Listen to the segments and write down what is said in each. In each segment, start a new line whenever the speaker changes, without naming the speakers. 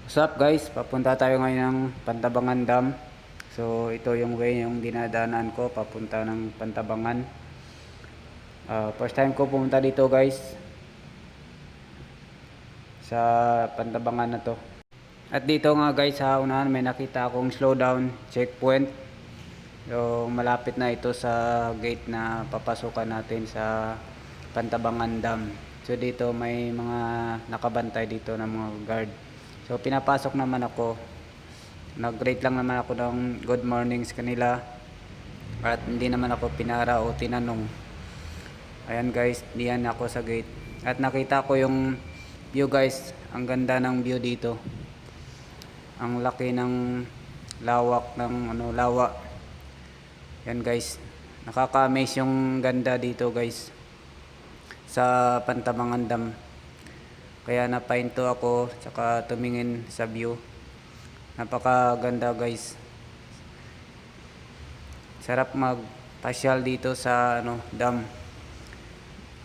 What's up guys? Papunta tayo ngayon ng Pantabangan Dam. So ito yung way yung dinadaanan ko papunta ng Pantabangan. First time ko pumunta dito guys sa Pantabangan na to. At dito nga guys sa unahan may nakita akong slowdown checkpoint. So malapit na ito sa gate na papasukan natin sa Pantabangan Dam. So dito may mga nakabantay dito ng mga guard. So pinapasok naman ako. Nag-greet lang naman ako ng good morning sa kanila. At hindi naman ako pinara o tinanong. Ayan guys, diyan ako sa gate. At nakita ko yung view guys. Ang ganda ng view dito. Ang laki ng lawak ng lawa. Yan guys. Nakaka-amaze yung ganda dito guys. Sa Pantabangan Dam. Kaya napahinto ako tsaka tumingin sa view. Napakaganda guys. Sarap magpasyal dito sa dam.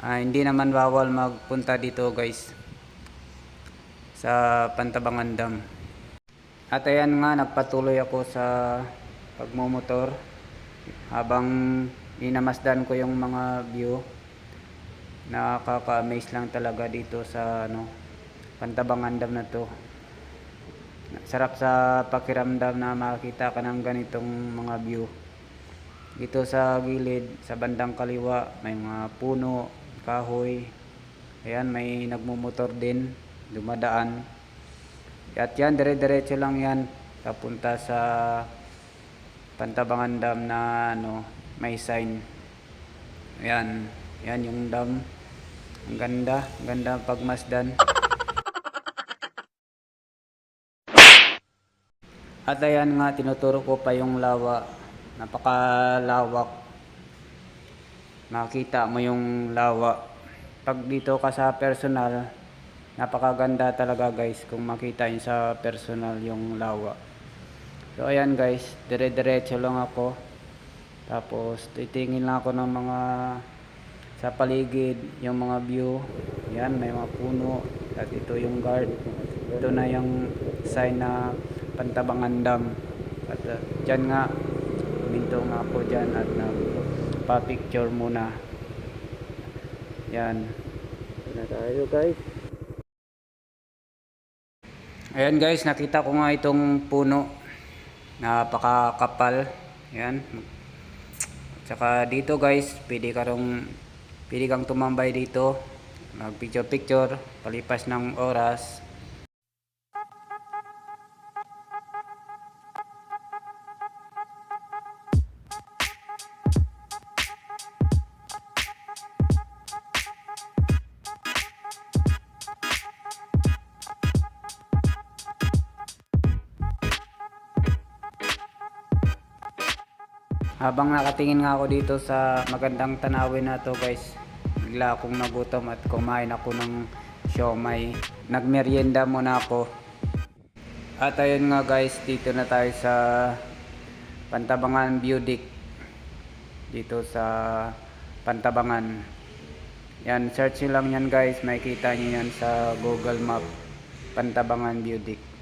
Hindi naman bawal magpunta dito guys sa Pantabangan Dam. At ayan nga, nagpatuloy ako sa pagmumotor habang inamasdan ko yung mga view. Nakaka-amaze lang talaga dito sa Pantabangan Dam na to. Sarap sa pakiramdam na makita ka ng ganitong mga view. Dito sa gilid, sa bandang kaliwa, may mga puno, kahoy. Ayan, may nagmumotor din, dumadaan. At yan, dire-diretso lang yan papunta sa Pantabangan Dam na may sign. Ayan, yan yung dam. Ang ganda pagmasdan. At ayan nga, tinuturo ko pa yung lawa. Napakalawak. Makita mo yung lawa. Pag dito ka sa personal, napakaganda talaga guys kung makita yun sa personal yung lawa. So ayan guys, dire-diretso lang ako. Tapos titingin lang ako ng mga sa paligid, yung mga view. Yan, may mga puno. At ito yung guard. Ito na yung sign na Pantabangan Dam. At dyan nga, minto nga ako dyan at nagpa-picture muna. Yan. Ito na tayo guys. Ayan guys, nakita ko nga itong puno. Napakakapal. Yan. Tsaka dito guys, pwede kang tumambay dito, mag picture palipas ng oras. Habang nakatingin nga ako dito sa magandang tanawin na to guys, bigla akong nagutom at kumain ako ng siomay. Nagmerienda muna ako. At ayun nga guys, dito na tayo sa Pantabangan View Deck. Dito sa Pantabangan. Yan, search nyo lang yan guys, makikita nyo yan sa Google Map. Pantabangan View Deck.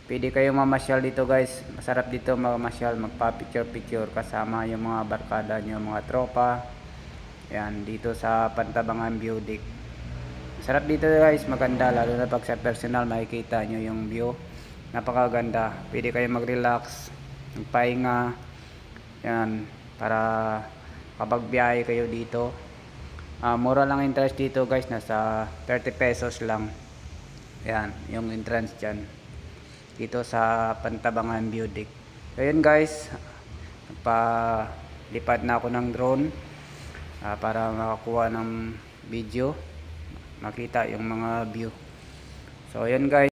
Pwede kayo mamasyal dito guys. Masarap dito mamasyal, magpa-picture kasama yung mga barkada nyo, mga tropa. Yan, dito sa Pantabangan View Deck. Masarap dito guys, maganda. Lalo na pag sa personal, makikita nyo yung view. Napakaganda. Pwede kayo mag-relax, magpahinga. Yan, para kapag biyahe kayo dito. Mura lang entrance dito guys, nasa 30 pesos lang. Yan, yung entrance dyan. Dito sa Pantabangan View Deck. So yun guys, nagpalipad na ako ng drone para makakuha ng video, makita yung mga view. So yun guys.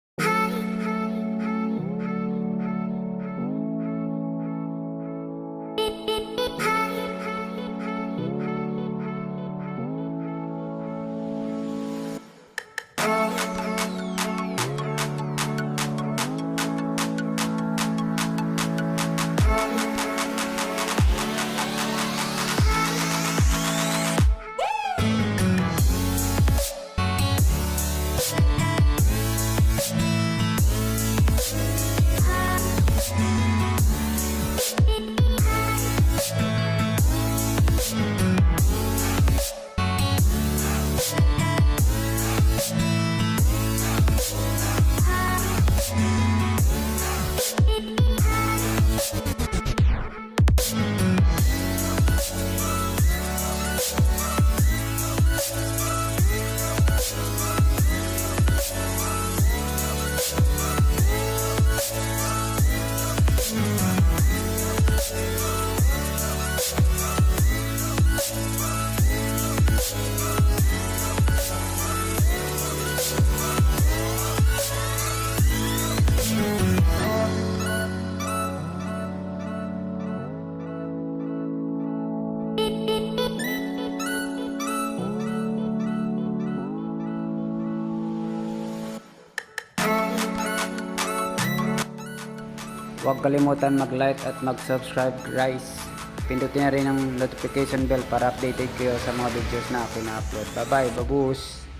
Huwag kalimutan mag-like at mag-subscribe guys. Pindutin na rin ang notification bell para updated kayo sa mga videos na akin na-upload. Bye bye, babus!